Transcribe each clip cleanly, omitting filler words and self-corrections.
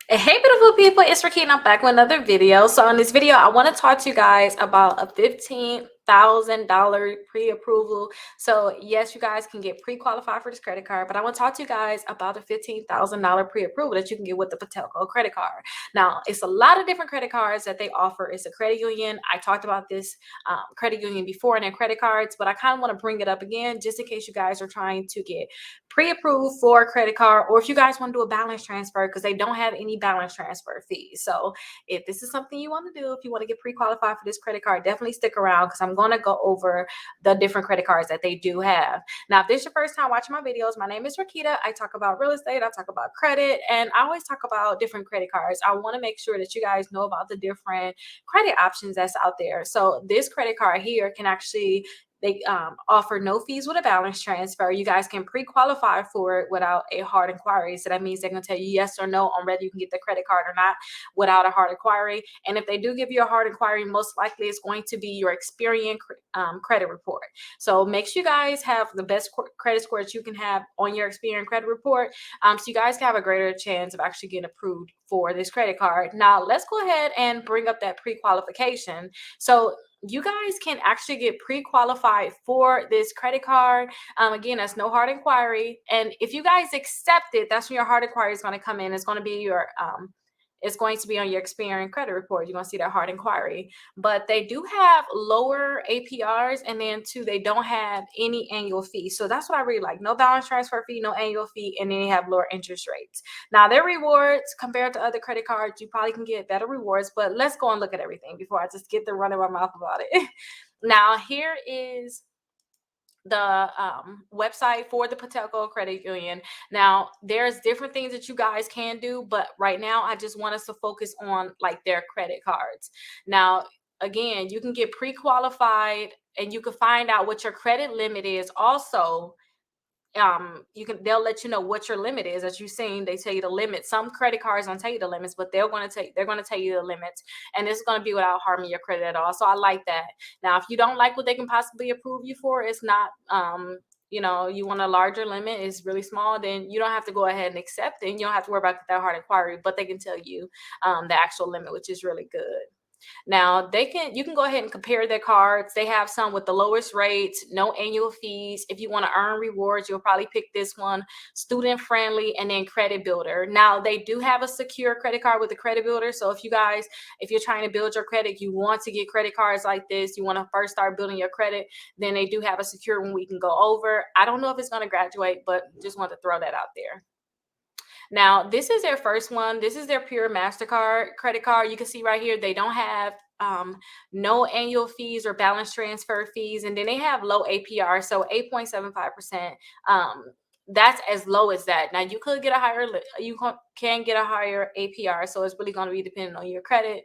Hey beautiful people, it's Rickita. I'm back with another video. So in this video, I want to talk to you guys about a $15,000 pre-approval. So yes, you guys can get pre-qualified for this credit card, but I want to talk to you guys about a $15,000 pre-approval that you can get with the Patelco credit card. Now, it's a lot of different credit cards that they offer. It's a credit union. I talked about this credit union before and their credit cards, but I kind of want to bring it up again just in case you guys are trying to get pre-approved for a credit card, or if you guys want to do a balance transfer because they don't have any balance transfer fees. So if this is something you want to do, if you want to get pre-qualified for this credit card, definitely stick around because I'm going to go over the different credit cards that they do have. Now, if this is your first time watching my videos, my name is Rickita. I talk about real estate, I talk about credit, and I always talk about different credit cards. I want to make sure that you guys know about the different credit options that's out there. So this credit card here can actually they offer no fees with a balance transfer. You guys can pre-qualify for it without a hard inquiry. So that means they're going to tell you yes or no on whether you can get the credit card or not without a hard inquiry. And if they do give you a hard inquiry, most likely it's going to be your Experian credit report. So make sure you guys have the best credit score that you can have on your Experian credit report, so you guys can have a greater chance of actually getting approved for this credit card. Now, let's go ahead and bring up that pre-qualification. So you guys can actually get pre-qualified for this credit card. Again, that's no hard inquiry. And if you guys accept it, that's when your hard inquiry is going to come in. It's going to be your it's going to be on your Experian credit report. You're going to see that hard inquiry. But they do have lower APRs, and then too, they don't have any annual fee. So that's what I really like. No balance transfer fee, no annual fee, and then they have lower interest rates. Now, their rewards compared to other credit cards, you probably can get better rewards, but let's go and look at everything before I just get the running my mouth about it. Now, here is the website for the Patelco Credit Union. Now, there's different things that you guys can do, but right now I just want us to focus on like their credit cards. Now, again, you can get pre-qualified and you can find out what your credit limit is also. They'll let you know what your limit is. As you've seen, they tell you the limit. Some credit cards don't tell you the limits, but they're going to tell you the limits, and it's going to be without harming your credit at all. So I like that. Now, if you don't like what they can possibly approve you for, it's not you want a larger limit, is really small, then you don't have to go ahead and accept it, and you don't have to worry about that hard inquiry, but they can tell you the actual limit, which is really good. Now, you can go ahead and compare their cards. They have some with the lowest rates, no annual fees. If you want to earn rewards, you'll probably pick this one, student friendly, and then credit builder. Now, they do have a secure credit card with the credit builder. So if you're trying to build your credit, you want to get credit cards like this, you want to first start building your credit, then they do have a secure one we can go over. I don't know if it's going to graduate, but just want to throw that out there. Now, this is their first one. This is their pure MasterCard credit card. You can see right here, they don't have no annual fees or balance transfer fees. And then they have low APR, so 8.75%. That's as low as that. Now, you could get a higher, you can get a higher APR. So it's really going to be dependent on your credit.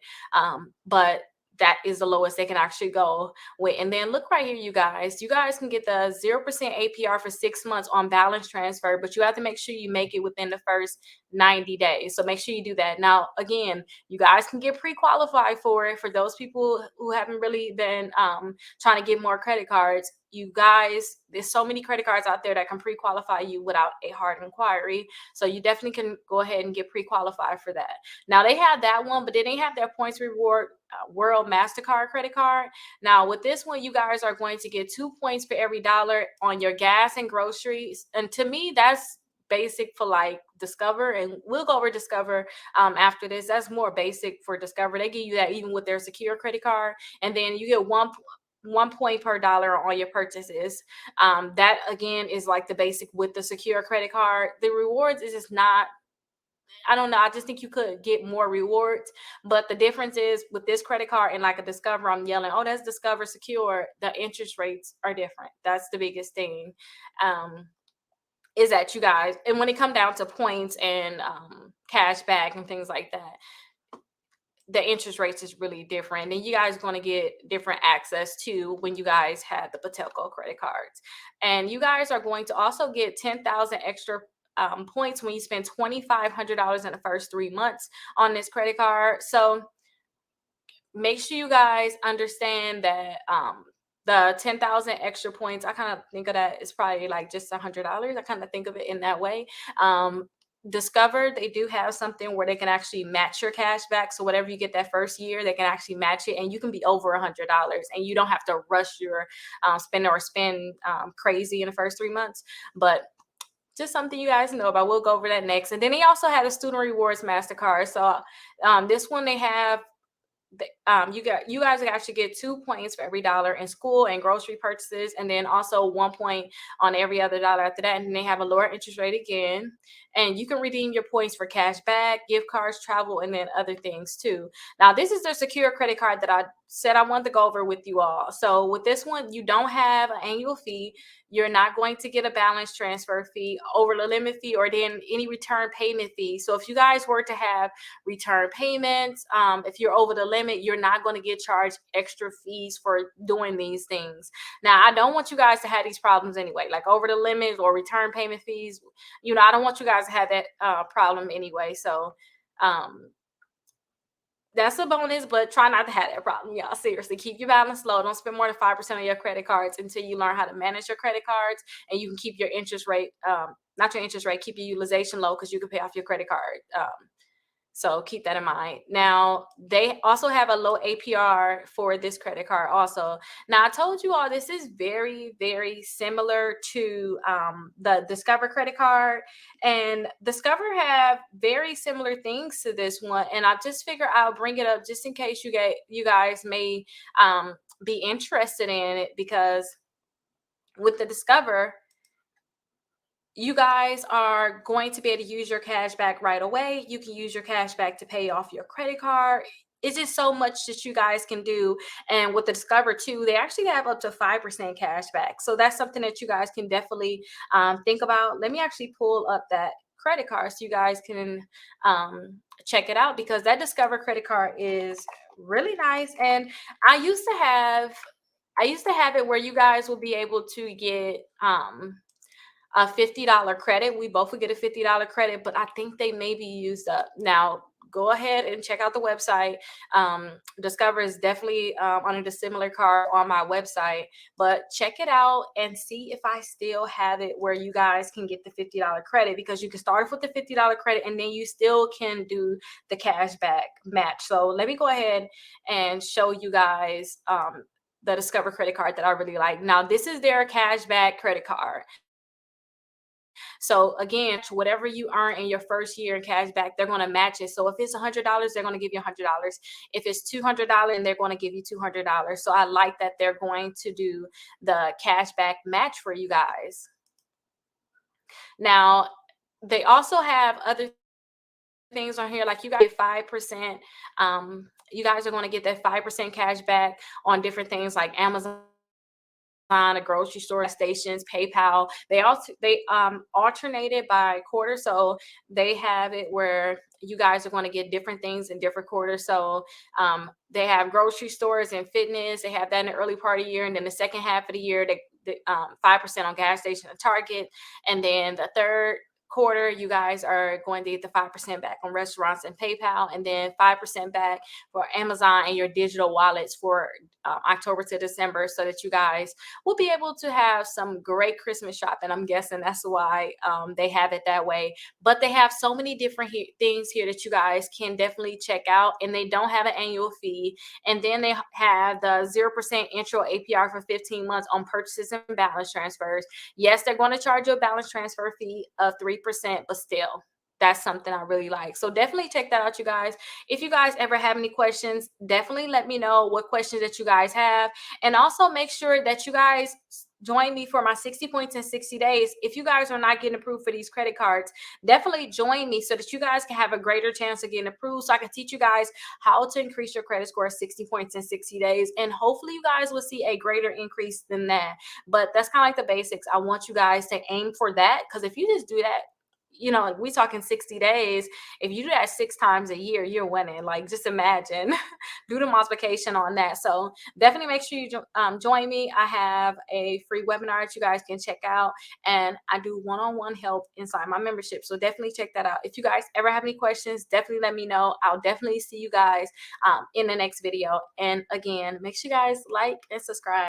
But that is the lowest they can actually go with. And then look right here, you guys can get the 0% APR for 6 months on balance transfer, but you have to make sure you make it within the first 90 days. So make sure you do that. Now, again, you guys can get pre-qualified for it. For those people who haven't really been trying to get more credit cards, you guys, there's so many credit cards out there that can pre-qualify you without a hard inquiry. So you definitely can go ahead and get pre-qualified for that. Now, they have that one, but then they have their points reward World MasterCard credit card. Now, with this one, you guys are going to get 2 points for every dollar on your gas and groceries. And to me, that's basic for like Discover, and we'll go over Discover after this. That's more basic for Discover. They give you that even with their secure credit card, and then you get 1 point per dollar on your purchases. That again is like the basic with the secure credit card. The rewards is just not, I don't know. I just think you could get more rewards. But the difference is with this credit card and like a Discover, I'm yelling, oh, that's Discover Secure. The interest rates are different. That's the biggest thing. Is that you guys, and when it come down to points and cash back and things like that, the interest rates is really different, and you guys are going to get different access to when you guys have the Patelco credit cards. And you guys are going to also get 10,000 extra points when you spend $2,500 in the first 3 months on this credit card. So make sure you guys understand that the 10,000 extra points, I kind of think of that as probably like just $100. I kind of think of it in that way. Discover, they do have something where they can actually match your cash back. So whatever you get that first year, they can actually match it, and you can be over $100, and you don't have to rush your spend crazy in the first 3 months. But just something you guys know about. We'll go over that next. And then he also had a student rewards MasterCard. So this one they have, you guys actually get 2 points for every dollar in school and grocery purchases, and then also 1 point on every other dollar after that. And then they have a lower interest rate again, and you can redeem your points for cash back, gift cards, travel, and then other things too. Now this is their secure credit card that I said I wanted to go over with you all. So with this one, you don't have an annual fee. You're not going to get a balance transfer fee, over the limit fee, or then any return payment fee. So if you guys were to have return payments, if you're over the limit, you're not going to get charged extra fees for doing these things. Now I don't want you guys to have these problems anyway, like over the limit or return payment fees. I don't want you guys to have that problem anyway. So that's a bonus, but try not to have that problem, y'all. Seriously, keep your balance low. Don't spend more than 5% of your credit cards until you learn how to manage your credit cards, and you can keep your interest rate, not your interest rate, keep your utilization low, because you can pay off your credit card. So keep that in mind. Now, they also have a low APR for this credit card also. Now, I told you all this is very, very similar to the Discover credit card. And Discover have very similar things to this one. And I just figure I'll bring it up just in case you guys may be interested in it, because with the Discover, you guys are going to be able to use your cash back right away. You can use your cash back to pay off your credit card. It's just so much that you guys can do. And with the Discover too, they actually have up to 5% cash back. So that's something that you guys can definitely think about. Let me actually pull up that credit card so you guys can check it out, because that Discover credit card is really nice. And I used to have it where you guys will be able to get a $50 credit. We both would get a $50 credit, but I think they may be used up. Now, go ahead and check out the website. Discover is definitely under the similar card on my website, but check it out and see if I still have it where you guys can get the $50 credit, because you can start off with the $50 credit and then you still can do the cash back match. So let me go ahead and show you guys the Discover credit card that I really like. Now, this is their cash back credit card. So again, whatever you earn in your first year in cash back, they're going to match it. So if it's $100, they're going to give you $100. If it's $200, and they're going to give you $200. So I like that they're going to do the cash back match for you guys. Now, they also have other things on here, like you guys get 5%. You guys are going to get that 5% cash back on different things like Amazon, a grocery store, stations, PayPal. They alternated by quarter, so they have it where you guys are going to get different things in different quarters. So they have grocery stores and fitness. They have that in the early part of the year, and then the second half of the year, they 5% on gas station and Target, and then the third quarter, you guys are going to get the 5% back on restaurants and PayPal, and then 5% back for Amazon and your digital wallets for October to December, so that you guys will be able to have some great Christmas shopping. I'm guessing that's why they have it that way. But they have so many different things here that you guys can definitely check out, and they don't have an annual fee. And then they have the 0% intro APR for 15 months on purchases and balance transfers. Yes, they're going to charge you a balance transfer fee of 3%, but still, that's something I really like. So definitely check that out, you guys. If you guys ever have any questions, definitely let me know what questions that you guys have. And also make sure that you guys join me for my 60 points in 60 days. If you guys are not getting approved for these credit cards, definitely join me so that you guys can have a greater chance of getting approved, so I can teach you guys how to increase your credit score 60 points in 60 days. And hopefully you guys will see a greater increase than that. But that's kind of like the basics. I want you guys to aim for that, because if you just do that, we talking 60 days. If you do that 6 times a year, you're winning. Like, just imagine. Do the multiplication on that. So definitely make sure you join me. I have a free webinar that you guys can check out, and I do one-on-one help inside my membership. So definitely check that out. If you guys ever have any questions, definitely let me know. I'll definitely see you guys in the next video. And again, make sure you guys like and subscribe.